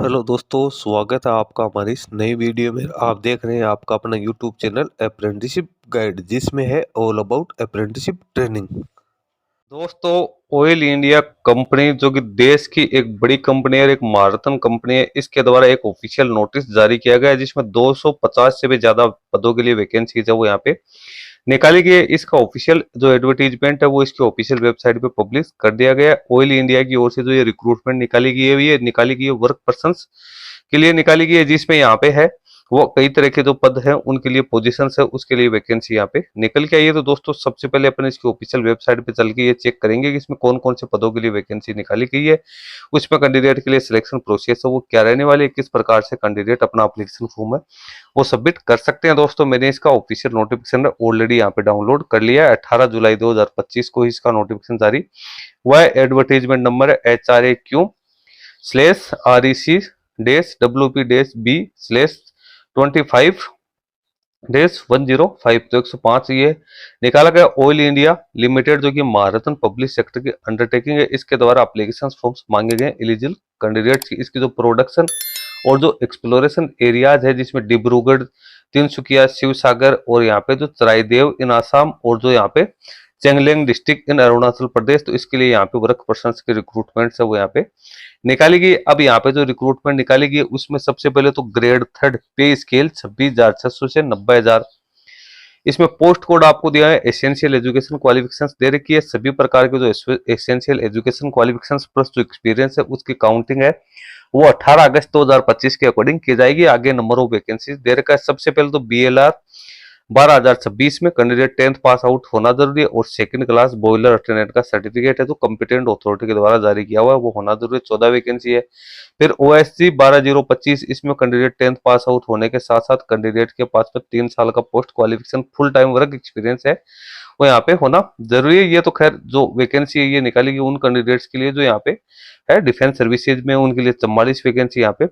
Hello दोस्तों, स्वागत है आपका हमारी इस नई वीडियो में। आप देख रहे हैं आपका अपना यूट्यूब चैनल अप्रेंटिसशिप गाइड, जिसमें है ऑल अबाउट अप्रेंटिसशिप ट्रेनिंग। दोस्तों, ऑयल इंडिया कंपनी जो कि देश की एक बड़ी कंपनी है और एक महारथन कंपनी है, इसके द्वारा एक ऑफिशियल नोटिस जारी किया गया है जिसमें 250 से भी ज्यादा पदों के लिए वैकेंसीज है वो यहाँ पे निकाली गई है। इसका ऑफिशियल जो एडवर्टीजमेंट है वो इसकी ऑफिशियल वेबसाइट पे पब्लिश कर दिया गया है। ऑयल इंडिया की ओर से जो ये रिक्रूटमेंट निकाली गई है, ये निकाली गई है वर्क पर्सन के लिए निकाली गई है, जिसमें यहाँ पे है वो कई तरह के जो पद हैं उनके लिए पोजीशंस है, उसके लिए वैकेंसी यहाँ पे निकल के आई है। तो दोस्तों, सबसे पहले अपन इसकी ऑफिशियल वेबसाइट पे चल के ये चेक करेंगे कि इसमें कौन कौन से पदों के लिए वैकेंसी निकाली गई है, उसमें कैंडिडेट के लिए सिलेक्शन प्रोसेस है वो क्या रहने वाली है, किस प्रकार से कैंडिडेट अपना एप्लीकेशन फॉर्म है वो सबमिट कर सकते हैं। दोस्तों, मैंने इसका ऑफिशियल नोटिफिकेशन ऑलरेडी यहाँ पे डाउनलोड कर लिया है। 18 जुलाई 2025 को इसका नोटिफिकेशन जारी हुआ है। एडवर्टीजमेंट नंबर है HRAQ/REC-B/25-105। तो 105 ये निकाला गया। ऑयल इंडिया लिमिटेड जो कि महारथन पब्लिक सेक्टर की अंडरटेकिंग है, इसके द्वारा एप्लीकेशन फॉर्म्स मांगे गए एलिजिबल कैंडिडेट्स की। इसकी जो प्रोडक्शन और जो एक्सप्लोरेशन एरियाज है, जिसमें डिब्रूगढ़, तिनसुकिया, शिवसागर और यहाँ पे जो चराईदेव इन आसाम और जो यहाँ पे चेंगलेंग डिस्ट्रिक्ट इन अरुणाचल प्रदेश, तो इसके लिए यहाँ पे वर्क पर्सन की रिक्रूटमेंट है वो यहाँ पे निकाली गई। अब यहाँ पे जो रिक्रूटमेंट निकाली गई उसमें सबसे पहले तो ग्रेड 3 पे स्केल 26,600 से 90,000। इसमें पोस्ट कोड आपको दिया है। एसेंशियल एजुकेशन क्वालिफिकेशंस दे रखी है। सभी प्रकार के जो एसेंशियल एजुकेशन क्वालिफिकेशंस प्लस जो एक्सपीरियंस है उसकी काउंटिंग है वो 18 अगस्त 2025 के अकॉर्डिंग की जाएगी। आगे नंबर ऑफ वैकेंसीज दे रखा है। सबसे पहले तो BLR 12,026 में कैंडिडेट 10th पास आउट होना जरूरी है और सेकंड क्लास बॉयलर अटेंडेंट का सर्टिफिकेट है जो कॉम्पिटेंट अथॉरिटी के द्वारा जारी किया हुआ है वो होना जरूरी है। 14 वैकेंसी है। फिर OSC 12,025, इसमें कैंडिडेट 10th पास आउट होने के साथ साथ कैंडिडेट के पास में 3 साल का post qualification full time work experience है वो यहाँ पे होना जरूरी है। ये तो खैर जो वैकेंसी है ये निकालेगी उन कैंडिडेट्स के लिए जो यहाँ पे है डिफेंस सर्विसेज में, उनके लिए 44 वैकेंसी यहाँ पे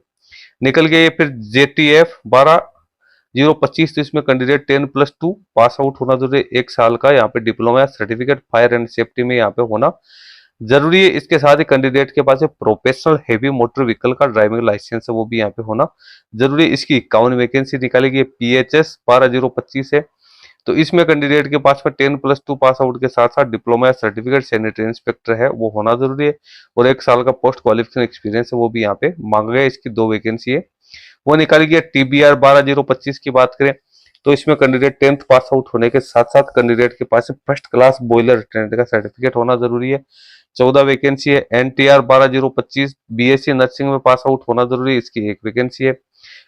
निकल गई है। फिर JTF 12,025, तो इसमें कैंडिडेट 10+2 पास आउट होना जरूरी है। 1 साल का यहाँ पे डिप्लोमा या सर्टिफिकेट फायर एंड सेफ्टी में यहाँ पे होना जरूरी है। इसके साथ ही कैंडिडेट के पास प्रोफेशनल हेवी मोटर व्हीकल का ड्राइविंग लाइसेंस है वो भी यहाँ पे होना जरूरी है। इसकी 51 वैकेंसी निकाली गई। PHS 12,025 है, तो इसमें कैंडिडेट के पास में 10+2 पास आउट के साथ साथ डिप्लोमा या सर्टिफिकेट सैनिटरी इंस्पेक्टर है वो होना जरूरी है और 1 साल का पोस्ट क्वालिफिकेशन एक्सपीरियंस है वो भी यहाँ पे मांगा गया। इसकी 2 वैकेंसी है वो निकाली गई। TBR 12,025 की बात करें तो इसमें कैंडिडेट 10th पास आउट होने के साथ साथ कैंडिडेट के पास फर्स्ट क्लास बॉयलर अटेंडेंट का सर्टिफिकेट होना जरूरी है। 14 वैकेंसी है। NTR 12,025 BSc नर्सिंग में पास आउट होना जरूरी है, इसकी 1 वैकेंसी है।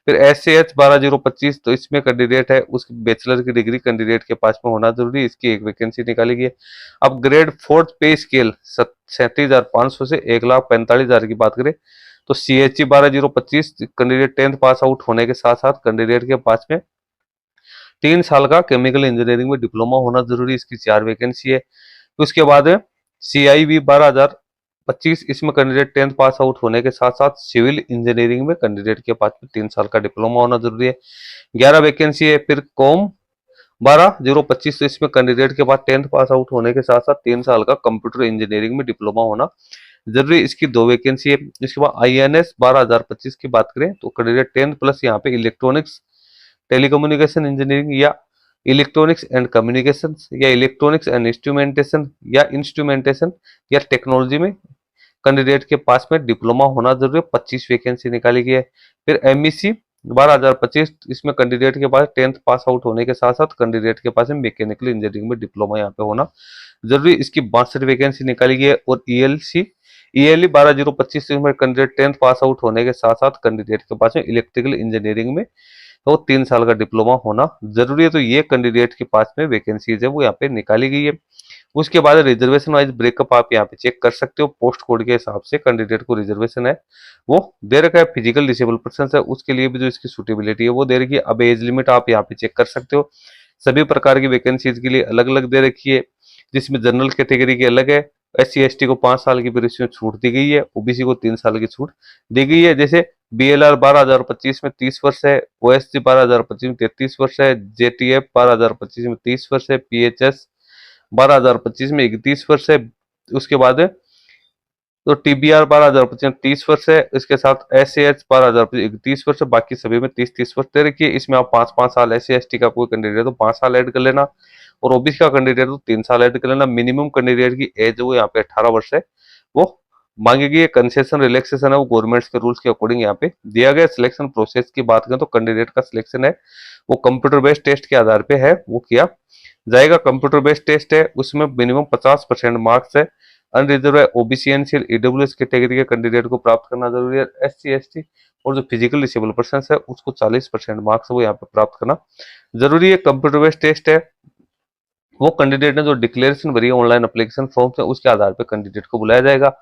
फिर SAH 12,025, तो इसमें कैंडिडेट है उसकी बैचलर की डिग्री कैंडिडेट के पास में होना जरूरी है, इसकी 1 वैकेंसी निकाली गई है। अब ग्रेड 4 पे स्केल 37,500 से 1,45,000 की बात करें तो CHE 12,025 candidate 10th pass out होने के साथ साथ कैंडिडेट के पास में 3 साल का केमिकल इंजीनियरिंग में डिप्लोमा होना जरूरी है, इसकी 4 वैकेंसी है। उसके बाद CIV 12,025, इसमें कैंडिडेट 10th पास आउट होने के साथ साथ सिविल इंजीनियरिंग में कैंडिडेट के पास में 3 साल का डिप्लोमा होना जरूरी है, 11 वैकेंसी है। फिर कॉम 12,025, तो इसमें कैंडिडेट के पास 10th पास आउट होने के साथ साथ 3 साल का कंप्यूटर इंजीनियरिंग में डिप्लोमा होना जरूरी, इसकी 2 वैकेंसी है। इसके बाद INS 12,025 की बात करें तो कैंडिडेट 10th प्लस यहाँ पे इलेक्ट्रॉनिक्स टेलीकम्युनिकेशन इंजीनियरिंग या इलेक्ट्रॉनिक्स एंड कम्युनिकेशन या इलेक्ट्रॉनिक्स एंड इंस्ट्रूमेंटेशन या टेक्नोलॉजी में कैंडिडेट के पास में डिप्लोमा होना जरूरी है, 25 वैकेंसी निकाली गई है। फिर MEC 12,025, इसमें कैंडिडेट के पास 10th पास आउट होने के साथ साथ कैंडिडेट के पास में मैकेनिकल इंजीनियरिंग में डिप्लोमा यहाँ पे होना जरूरी, इसकी 62 वैकेंसी निकाली गई है। और ELE 12,025, इसमें कैंडिडेट 10th पास आउट होने के साथ साथ कैंडिडेट के पास में इलेक्ट्रिकल इंजीनियरिंग में तो 3 साल का डिप्लोमा होना जरूरी है। तो ये कैंडिडेट के पास में वैकेंसीज है वो यहाँ पे निकाली गई है। उसके बाद रिजर्वेशन वाइज ब्रेकअप आप यहाँ पे चेक कर सकते हो। पोस्ट कोड के हिसाब से कैंडिडेट को रिजर्वेशन है वो दे रखा है। फिजिकल डिसेबल पर्सन है उसके लिए भी जो इसकी सुटेबिलिटी है वो दे रखी है। अब एज लिमिट आप यहाँ पे चेक कर सकते हो। सभी प्रकार की वैकेंसीज के लिए अलग अलग दे रखी है, जिसमें जनरल कैटेगरी के अलग है। SC ST को 5 साल की प्रवेश में छूट दी गई है। OBC को 3 साल की छूट दी गई है। जैसे BLR 12,025 में 30 वर्ष है, OSC 12,025 में 33 वर्ष है, JTF 12,025 में 30 वर्ष है, PHS 12,025 में 31 वर्ष है। उसके बाद तो TBR 12,025 30 वर्ष है, इसके साथ SAH 12,025 30 वर्ष है, बाकी सभी में 30-30 वर्ष दे रखी है। इसमें आप 5-5 साल SC/ST का कोई कैंडिडेट तो 5 साल ऐड कर लेना, और OBC का कैंडिडेट तो 3 साल ऐड कर लेना। मिनिमम कैंडिडेट की एज वो यहाँ पे 18 वर्ष है, वो मांगी गई। कंसेशन रिलैक्सेशन है वो गवर्नमेंट के रूल्स के अकॉर्डिंग यहाँ पे दिया गया। सिलेक्शन प्रोसेस की बात करें तो कैंडिडेट का सिलेक्शन है वो कंप्यूटर बेस्ड टेस्ट के आधार पे है वो किया जाएगा। कंप्यूटर बेस्ड टेस्ट है, उसमें मिनिमम 50% मार्क्स है। अनरिजर्व है, OBC एनसीएल EWS कैटेगरी के कैंडिडेट को प्राप्त करना जरूरी है। SC/ST और जो फिजिकल डिसेबल पर्सन है उसको 40% मार्क्स वो यहाँ पे प्राप्त करना जरूरी है। कंप्यूटर बेस्ड टेस्ट है, वो कैंडिडेट ने जो डिक्लेरेशन भरी है ऑनलाइन एप्लीकेशन फॉर्म से उसके आधार पर कैंडिडेट को बुलाया जाएगा।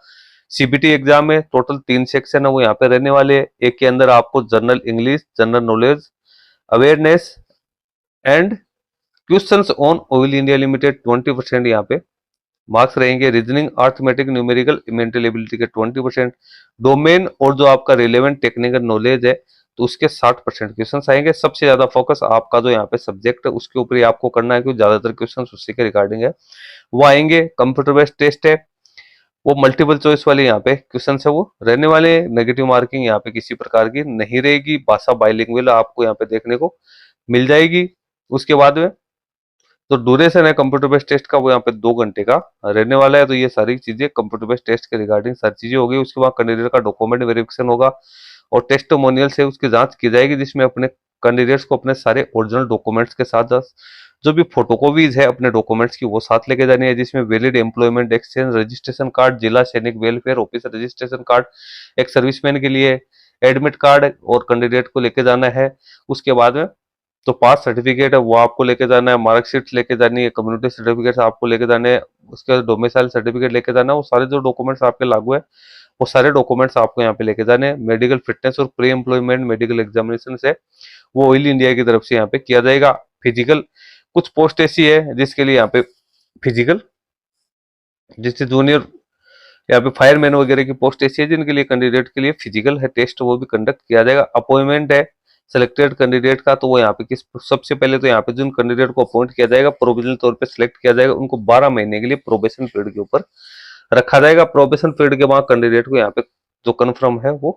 CBT एग्जाम में टोटल 3 सेक्शन है वो यहाँ पे रहने वाले हैं। एक के अंदर आपको general English, general knowledge, awareness and questions on oil India limited 20% यहाँ पे मार्क्स रहेंगे। Reasoning, arithmetic, numerical, mental ability के 20%, डोमेन और जो आपका रिलेवेंट टेक्निकल नॉलेज है तो उसके 60% क्वेश्चन आएंगे। सबसे ज्यादा फोकस आपका जो यहाँ पे सब्जेक्ट है उसके ऊपर ही आपको करना है, क्योंकि ज्यादातर क्वेश्चन उसी के रिगार्डिंग है वो आएंगे। कंप्यूटर बेस्ड टेस्ट है, वो मल्टीपल चॉइस वाले यहाँ पे क्वेश्चन है वो रहने वाले। नेगेटिव मार्किंग यहाँ पे किसी प्रकार की नहीं रहेगी। भाषा बाइलिंगुअल आपको यहाँ पे देखने को मिल जाएगी। उसके बाद में तो ड्यूरेशन है कंप्यूटर बेस्ड टेस्ट का वो यहाँ पे 2 घंटे का रहने वाला है। तो ये सारी चीजें कंप्यूटर बेस्ड टेस्ट के रिगार्डिंग सारी चीजें होगी। उसके बाद कैंडिडेट का डॉक्यूमेंट वेरिफिकेशन होगा और टेस्टिमोनियल से उसकी जांच की जाएगी, जिसमें अपने कैंडिडेट्स को अपने सारे ओरिजिनल डॉक्यूमेंट्स के साथ जो भी फोटोकॉपीज है अपने डॉक्यूमेंट्स की वो साथ लेके जानी है, जिसमें valid employment exchange registration card, जिला सैनिक वेलफेयर ऑफिसर रजिस्ट्रेशन कार्ड, एक सर्विसमैन के लिए एडमिट कार्ड और कैंडिडेट को लेके जाना है। उसके बाद में तो पास सर्टिफिकेट है वो आपको लेके जाना है, मार्कशीट लेके जानी है, कम्युनिटी सर्टिफिकेट आपको लेके जाने हैं, उसके बाद डोमिसाइल सर्टिफिकेट लेके जाना है। वो सारे जो डॉक्यूमेंट्स आपके लागू है वो सारे डॉक्यूमेंट्स आपको यहाँ पे लेके जाने हैं। मेडिकल फिटनेस और प्री एम्प्लॉयमेंट मेडिकल एग्जामिनेशन है वो ऑयल इंडिया की तरफ से यहाँ पे किया जाएगा। फिजिकल कुछ पोस्ट ऐसी है जिसके लिए यहाँ पे फिजिकल, जिससे जूनियर यहाँ पे फायरमैन वगैरह की पोस्ट ऐसी है जिनके लिए कैंडिडेट के लिए फिजिकल है टेस्ट वो भी कंडक्ट किया जाएगा। अपॉइंटमेंट है सिलेक्टेड कैंडिडेट का, तो वो यहाँ पे किस सबसे पहले तो यहाँ पे जिन कैंडिडेट को अपॉइंट किया जाएगा प्रोविजनल तौर पे सिलेक्ट किया जाएगा, उनको 12 महीने के लिए प्रोबेशन पीरियड के ऊपर रखा जाएगा। प्रोबेशन पीरियड के बाद कैंडिडेट को यहाँ पे जो कन्फर्म है वो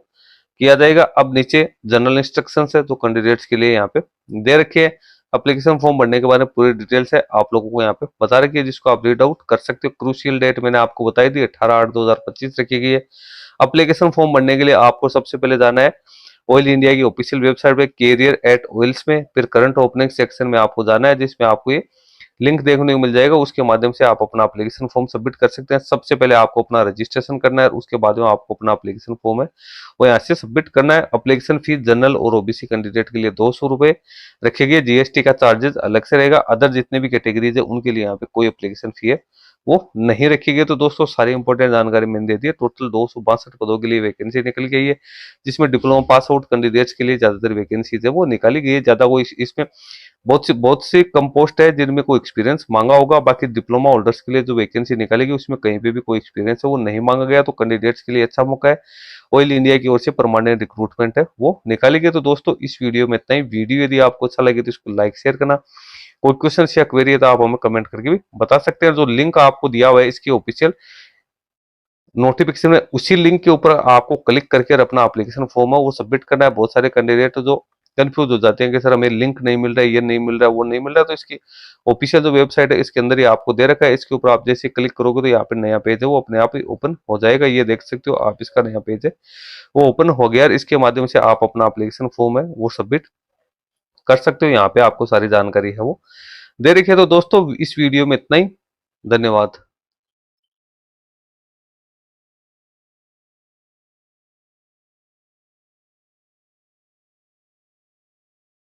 किया जाएगा। अब नीचे जनरल इंस्ट्रक्शन है जो कैंडिडेट्स के लिए यहाँ पे दे रखे हैं। एप्लीकेशन फॉर्म भरने के बारे में पूरी डिटेल्स है आप लोगों को यहाँ पे बता रखी है, जिसको आप रीड आउट कर सकते हो। क्रूशियल डेट मैंने आपको बताई थी 18/8/2025 रखी गई है। एप्लीकेशन फॉर्म भरने के लिए आपको सबसे पहले जाना है ऑयल इंडिया की ऑफिशियल वेबसाइट पे कैरियर@ऑयल्स में, फिर करंट ओपनिंग सेक्शन में आपको जाना है, जिसमें आपको ये लिंक देखने को मिल जाएगा। उसके माध्यम से आप अपना एप्लीकेशन फॉर्म सबमिट कर सकते हैं। सबसे पहले आपको अपना रजिस्ट्रेशन करना है, उसके बाद में आपको अपना एप्लीकेशन फॉर्म है वो यहाँ से सबमिट करना है। एप्लीकेशन फीस जनरल और OBC कैंडिडेट के लिए 200 रुपए रखे गए। GST का चार्जेस अलग से रहेगा। अदर जितने भी कैटेगरीज है उनके लिए यहाँ पे कोई एप्लीकेशन फी है वो नहीं रखी गई। तो दोस्तों सारी इंपॉर्टेंट जानकारी मैंने दे दी है। टोटल 262 पदों के लिए वैकेंसी निकल गई है, जिसमें डिप्लोमा पास आउट कैंडिडेट्स के लिए ज्यादातर वैकेंसीज है वो निकाली गई है। ज्यादा कोई इसमें बहुत सी कम पोस्ट है जिनमें कोई एक्सपीरियंस मांगा होगा। बाकी डिप्लोमा होल्डर्स के लिए जो वैकेंसी निकालेगी उसमें कहीं पे भी कोई एक्सपीरियंस है वो नहीं मांगा गया, तो कैंडिडेट्स के लिए अच्छा मौका है। ऑयल इंडिया की ओर से परमानेंट रिक्रूटमेंट है वो निकाली गई। तो दोस्तों इस वीडियो में इतना ही। वीडियो यदि आपको अच्छा लगे तो इसको लाइक शेयर करना। कोई क्वेश्चन या क्वेरी है तो आप हमें कमेंट करके भी बता सकते हैं। जो लिंक आपको दिया हुआ है इसकी ऑफिशियल नोटिफिकेशन में, उसी लिंक के ऊपर आपको क्लिक करके अपना एप्लीकेशन फॉर्म है वो सबमिट करना है। बहुत सारे कैंडिडेट जो कंफ्यूज हो जाते हैं कि सर हमें लिंक नहीं मिल रहा है, ये नहीं मिल रहा है, वो नहीं मिल रहा है, तो इसकी ऑफिशियल जो वेबसाइट है इसके अंदर ही आपको दे रखा है। इसके ऊपर आप जैसे क्लिक करोगे तो यहाँ पे नया पेज है वो अपने आप ही ओपन हो जाएगा। ये देख सकते हो आप, इसका नया पेज है वो ओपन हो गया। इसके माध्यम से आप अपना एप्लीकेशन फॉर्म है वो सबमिट कर सकते हो। यहाँ पे आपको सारी जानकारी है वो दे रखी है। तो दोस्तों इस वीडियो में इतना ही। धन्यवाद।